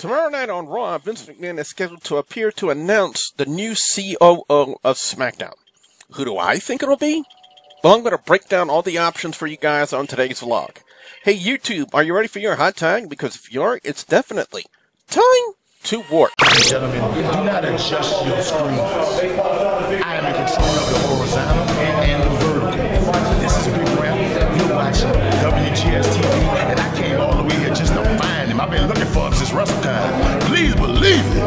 Tomorrow night on Raw, Vince McMahon is scheduled to appear to announce the new COO of Smackdown. Who do I think it'll be? Well, I'm going to break down all the options for you guys on today's vlog. Hey YouTube, are you ready for your hot tag? Because if you are, it's definitely time to warp. Ladies and gentlemen, do not adjust your screen. I am in control of the horizontal and the vertical. This is Big Rap. You're watching WGS-TV, and I came all the way here just to find him. I've been looking for him since wrestle time. Please believe it.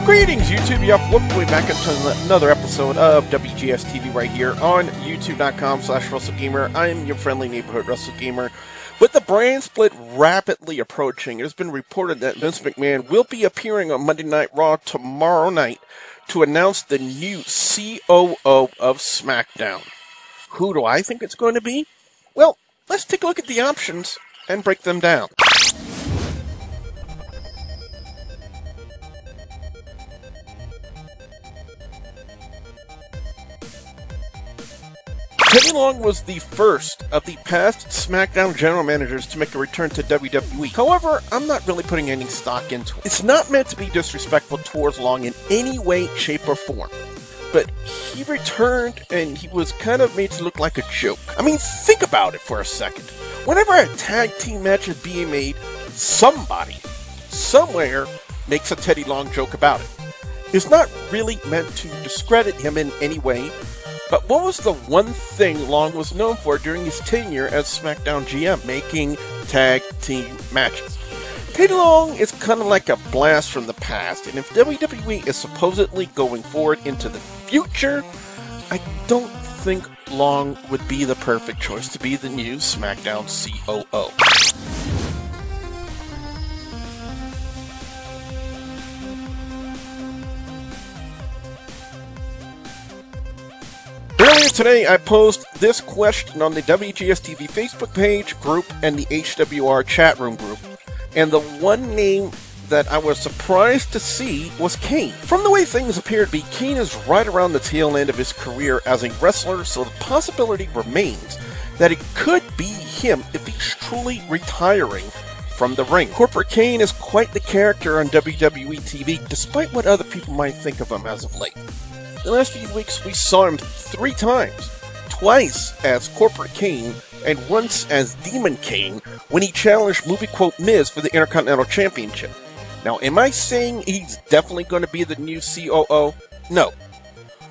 Greetings, YouTube. Welcome back into another episode of WGS-TV right here on YouTube.com/Wrestlegamer. I'm your friendly neighborhood Wrestlegamer. With the brand split rapidly approaching, it has been reported that Vince McMahon will be appearing on Monday Night Raw tomorrow night to announce the new COO of Smackdown. Who do I think it's going to be? Well, let's take a look at the options and break them down. Teddy Long was the first of the past SmackDown general managers to make a return to WWE. However, I'm not really putting any stock into it. It's not meant to be disrespectful towards Long in any way, shape, or form. But he returned and he was kind of made to look like a joke. I mean, think about it for a second. Whenever a tag team match is being made, somebody, somewhere, makes a Teddy Long joke about it. It's not really meant to discredit him in any way. But what was the one thing Long was known for during his tenure as SmackDown GM? Making tag team matches. Teddy Long is kind of like a blast from the past, and if WWE is supposedly going forward into the future, I don't think Long would be the perfect choice to be the new SmackDown COO. Earlier today, I posed this question on the WGS-TV Facebook page, group, and the HWR chat room group, and the one name that I was surprised to see was Kane. From the way things appear to be, Kane is right around the tail end of his career as a wrestler, so the possibility remains that it could be him if he's truly retiring from the ring. Corporate Kane is quite the character on WWE TV, despite what other people might think of him as of late. The last few weeks, we saw him 3 times, twice as Corporate Kane and once as Demon Kane when he challenged movie quote Miz for the Intercontinental Championship. Now, am I saying he's definitely going to be the new COO? No.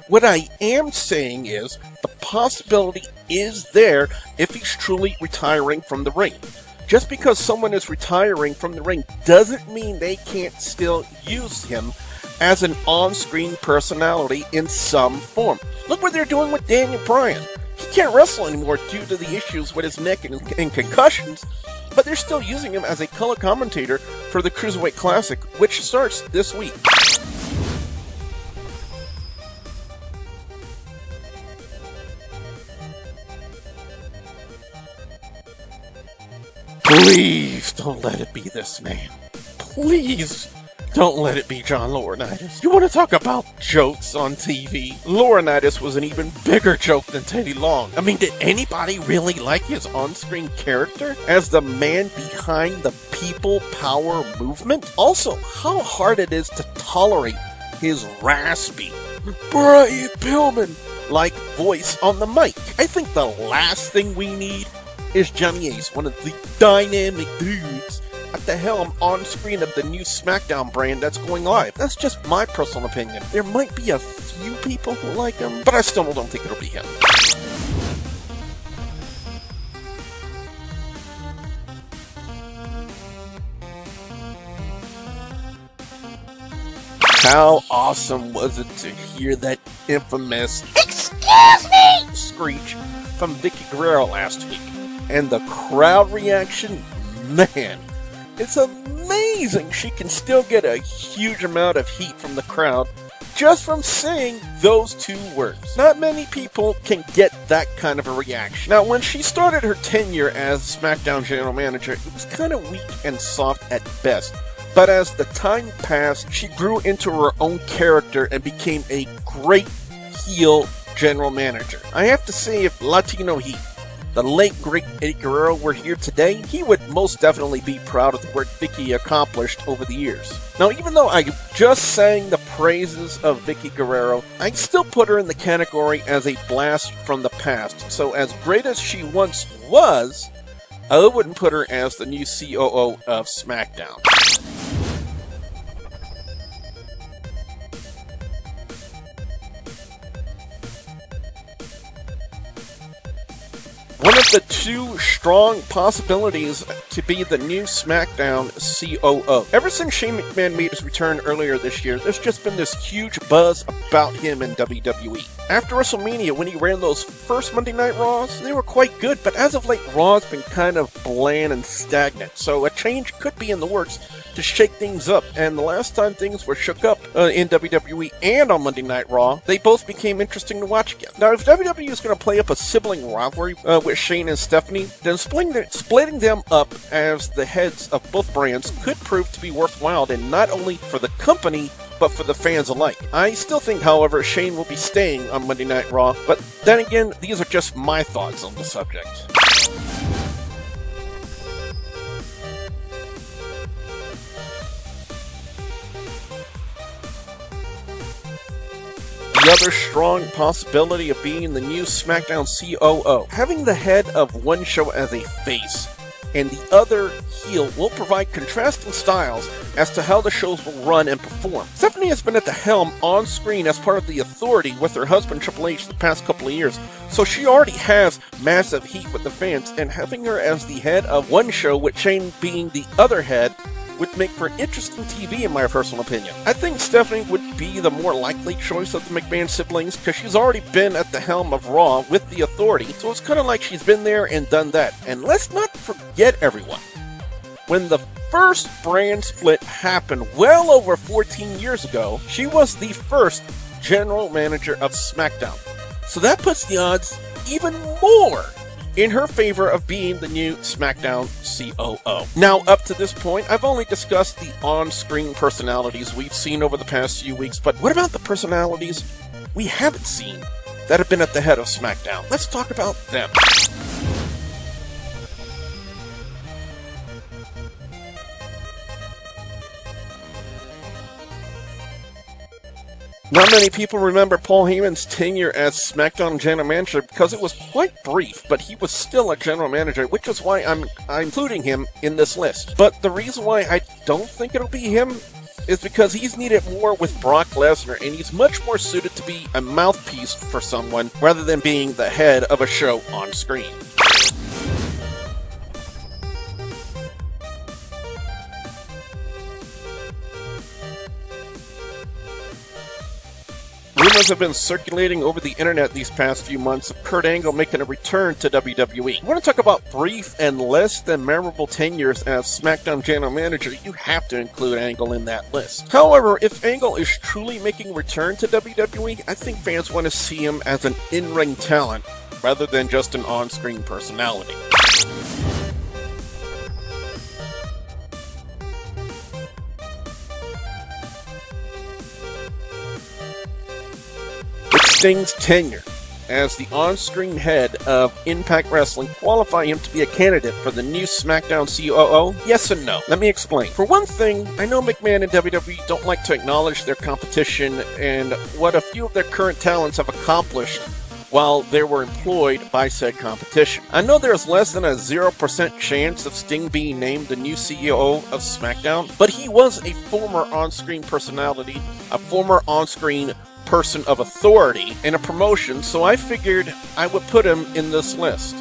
What I am saying is the possibility is there if he's truly retiring from the ring. Just because someone is retiring from the ring doesn't mean they can't still use him as an on-screen personality in some form. Look what they're doing with Daniel Bryan. He can't wrestle anymore due to the issues with his neck and concussions, but they're still using him as a color commentator for the Cruiserweight Classic, which starts this week. Please don't let it be this man. Please. Don't let it be John Laurinaitis. You want to talk about jokes on TV? Laurinaitis was an even bigger joke than Teddy Long. I mean, did anybody really like his on-screen character as the man behind the people power movement? Also, how hard it is to tolerate his raspy, Brian Pillman-like voice on the mic. I think the last thing we need is Johnny Ace, one of the dynamic dudes at the helm on screen of the new SmackDown brand that's going live. That's just my personal opinion. There might be a few people who like him, but I still don't think it'll be him. How awesome was it to hear that infamous "Excuse me" screech from Vicky Guerrero last week? And the crowd reaction, man. It's amazing she can still get a huge amount of heat from the crowd just from saying those 2 words. Not many people can get that kind of a reaction. Now, when she started her tenure as SmackDown General Manager, it was kind of weak and soft at best. But as the time passed, she grew into her own character and became a great heel general manager. I have to say, if Latino Heat, the late great Eddie Guerrero, were here today, he would most definitely be proud of the work Vicky accomplished over the years. Now, even though I just sang the praises of Vicky Guerrero, I still put her in the category as a blast from the past. So as great as she once was, I wouldn't put her as the new COO of SmackDown. One of the two strong possibilities to be the new SmackDown COO. Ever since Shane McMahon made his return earlier this year, there's just been this huge buzz about him in WWE. After WrestleMania, when he ran those first Monday Night Raws, they were quite good, but as of late, Raw's been kind of bland and stagnant, so a change could be in the works to shake things up. And the last time things were shook up in WWE and on Monday Night Raw, they both became interesting to watch again. Now, if WWE is going to play up a sibling rivalry with Shane and Stephanie, then splitting them up as the heads of both brands could prove to be worthwhile, and not only for the company, but for the fans alike. I still think, however, Shane will be staying on Monday Night Raw, but then again, these are just my thoughts on the subject. The other strong possibility of being the new SmackDown COO. Having the head of one show as a face and the other heel will provide contrasting styles as to how the shows will run and perform. Stephanie has been at the helm on screen as part of the Authority with her husband Triple H the past couple of years, so she already has massive heat with the fans, and having her as the head of one show with Shane being the other head would make for interesting TV, in my personal opinion. I think Stephanie would be the more likely choice of the McMahon siblings because she's already been at the helm of Raw with the Authority, so it's kind of like she's been there and done that. And let's not forget, everyone, when the first brand split happened well over 14 years ago, she was the first general manager of SmackDown. So that puts the odds even more in her favor of being the new SmackDown COO. Now, up to this point, I've only discussed the on-screen personalities we've seen over the past few weeks, but what about the personalities we haven't seen that have been at the head of SmackDown? Let's talk about them. Not many people remember Paul Heyman's tenure as SmackDown General Manager because it was quite brief, but he was still a General Manager, which is why I'm including him in this list. But the reason why I don't think it'll be him is because he's needed more with Brock Lesnar, and he's much more suited to be a mouthpiece for someone rather than being the head of a show on screen. Rumors have been circulating over the internet these past few months of Kurt Angle making a return to WWE. We're going to talk about brief and less than memorable tenures as SmackDown General Manager. You have to include Angle in that list. However, if Angle is truly making a return to WWE, I think fans want to see him as an in-ring talent rather than just an on-screen personality. Sting's tenure as the on-screen head of Impact Wrestling qualify him to be a candidate for the new SmackDown COO? Yes and no. Let me explain. For one thing, I know McMahon and WWE don't like to acknowledge their competition and what a few of their current talents have accomplished while they were employed by said competition. I know there's less than a 0% chance of Sting being named the new CEO of SmackDown, but he was a former on-screen personality, a former on-screen person of authority in a promotion, so I figured I would put him in this list.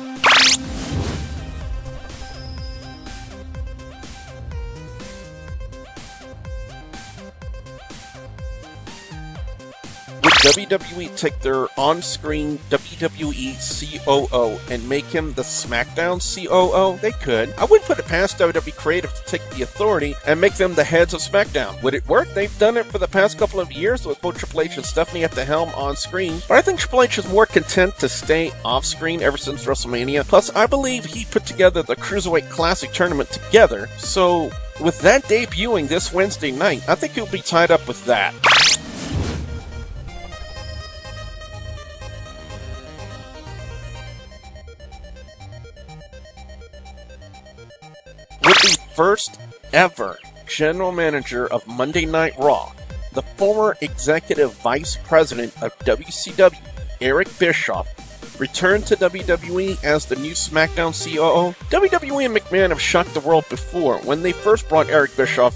Would WWE take their on-screen WWE COO and make him the SmackDown COO? They could. I wouldn't put it past WWE Creative to take the Authority and make them the heads of SmackDown. Would it work? They've done it for the past couple of years with both Triple H and Stephanie at the helm on screen, but I think Triple H is more content to stay off screen ever since WrestleMania. Plus, I believe he put together the Cruiserweight Classic tournament together, so with that debuting this Wednesday night, I think he'll be tied up with that. first ever general manager of Monday Night Raw, the former executive vice president of WCW, Eric Bischoff, returned to WWE as the new SmackDown COO. WWE and McMahon have shocked the world before when they first brought Eric Bischoff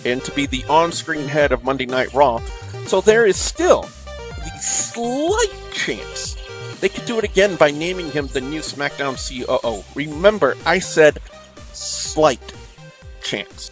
in to be the on-screen head of Monday Night Raw, so there is still the slight chance they could do it again by naming him the new SmackDown COO. Remember, I said slight chance.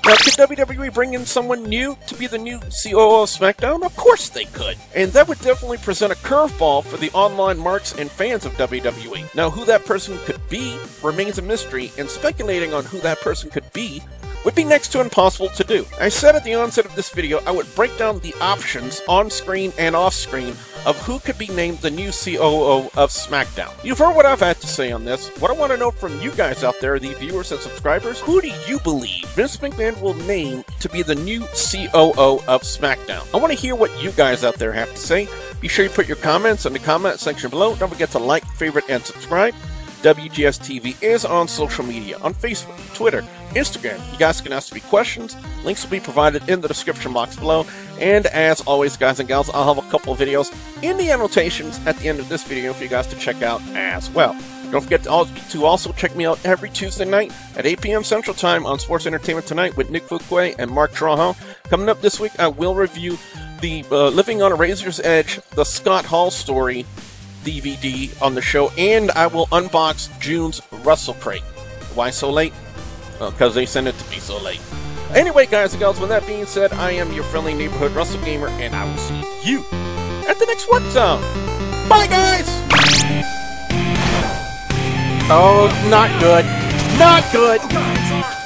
Now, could WWE bring in someone new to be the new COO of SmackDown? Of course they could. And that would definitely present a curveball for the online marks and fans of WWE. Now, who that person could be remains a mystery, and speculating on who that person could be would be next to impossible to do. I said at the onset of this video I would break down the options on-screen and off-screen of who could be named the new COO of SmackDown. You've heard what I've had to say on this. What I want to know from you guys out there, the viewers and subscribers, who do you believe Vince McMahon will name to be the new COO of SmackDown? I want to hear what you guys out there have to say. Be sure you put your comments in the comment section below. Don't forget to like, favorite, and subscribe. WGS-TV is on social media, on Facebook, Twitter, Instagram. You guys can ask me questions. Links will be provided in the description box below. And as always, guys and gals, I'll have a couple of videos in the annotations at the end of this video for you guys to check out as well. Don't forget to also check me out every Tuesday night at 8 p.m. Central Time on Sports Entertainment Tonight with Nick Fuquay and Mark Trahan. Coming up this week, I will review the Living on a Razor's Edge, the Scott Hall story DVD on the show, and I will unbox June's Wrestle Crate. Why so late? Well, because they sent it to me so late. Anyway, guys and gals, with that being said, I am your friendly neighborhood Wrestlegamer, and I will see you at the next What Zone. Bye, guys! Oh, not good. Not good!